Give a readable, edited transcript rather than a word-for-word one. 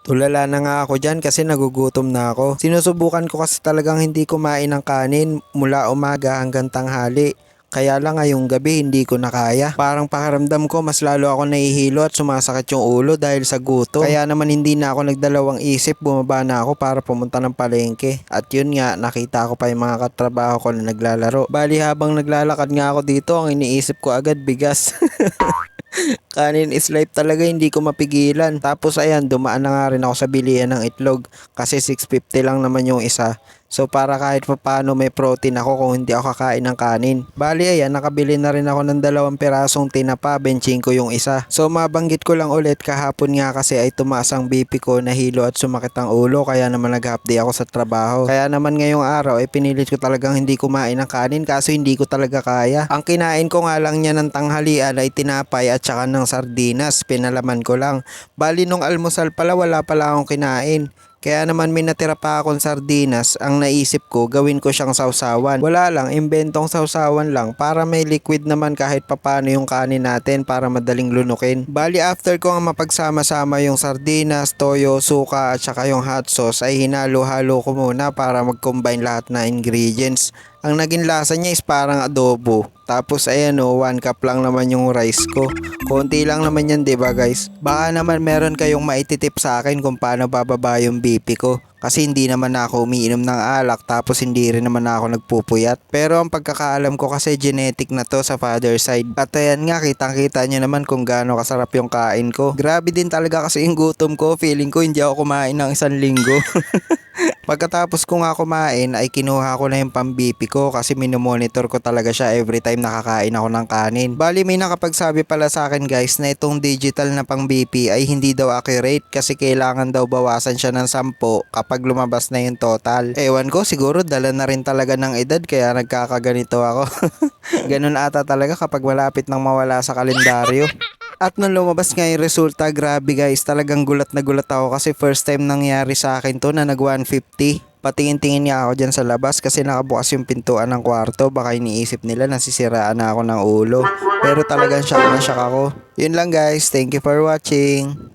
Tulala na nga ako dyan kasi nagugutom na ako. Sinusubukan ko kasi talagang hindi kumain ng kanin mula umaga hanggang tanghali. Kaya lang ngayong gabi hindi ko na kaya. Parang pakiramdam ko mas lalo ako nahihilo at sumasakit yung ulo dahil sa gutom. Kaya naman hindi na ako nagdalawang isip, bumaba na ako para pumunta ng palengke. At yun nga, nakita ko pa yung mga katrabaho ko na naglalaro. Bali habang naglalakad nga ako dito, ang iniisip ko agad bigas. Kanin is life talaga, hindi ko mapigilan. Tapos ayan, dumaan na nga rin ako sa bilihan ng itlog kasi 650 lang naman yung isa. So para kahit pa paano may protein ako kung hindi ako kakain ng kanin. Bali ayan, nakabili na rin ako ng 2 pirasong tinapa, benching ko yung isa. So mabanggit ko lang ulit, kahapon nga kasi ay tumaas ang BP ko, nahilo at sumakit ang ulo, kaya naman nag-half day ako sa trabaho. Kaya naman ngayong araw ay pinilit ko talagang hindi kumain ng kanin kaso hindi ko talaga kaya. Ang kinain ko nga lang niya ng tanghalian ay tinapay at saka ng sardinas, pinalaman ko lang. Bali nung almusal pala wala pala akong kinain. Kaya naman may natira pa akong sardinas, ang naisip ko gawin ko siyang sausawan. Wala lang, imbentong sausawan lang para may liquid naman kahit papano yung kanin natin para madaling lunukin. Bali after ko nga mapagsama-sama yung sardinas, toyo, suka at saka yung hot sauce ay hinalo-halo ko muna para mag-combine lahat na ingredients. Ang naging lasa niya is parang adobo. Tapos ayan o, 1 cup lang naman yung rice ko. Konti lang naman yan, 'di ba guys? Baka naman meron kayong maititip sa akin kung paano bababa yung BP ko. Kasi hindi naman ako umiinom ng alak, tapos hindi rin naman ako nagpupuyat. Pero ang pagkakaalam ko kasi genetic na to sa father side. At ayan nga, kitang-kita nyo naman kung gaano kasarap yung kain ko. Grabe din talaga kasi yung gutom ko. Feeling ko hindi ako kumain ng 1 linggo. Pagkatapos ko nga kumain ay kinuha ko na yung pang-BP ko kasi minomonitor ko talaga siya every time nakakain ako ng kanin. Bali may nakapagsabi pala sa akin guys na itong digital na pang-BP ay hindi daw accurate kasi kailangan daw bawasan siya ng 10 kapag lumabas na yung total. Ewan ko, siguro dala na rin talaga ng edad kaya nagkakaganito ako. Ganun ata talaga kapag malapit nang mawala sa kalendaryo. At nung lumabas nga yung resulta, grabe guys, talagang gulat na gulat ako kasi first time nangyari sa akin to na nag 150. Patingin-tingin niya ako dyan sa labas kasi nakabukas yung pintuan ng kwarto, baka iniisip nila nasisiraan na ako ng ulo. Pero talagang shock na shock ako. Yun lang guys, thank you for watching.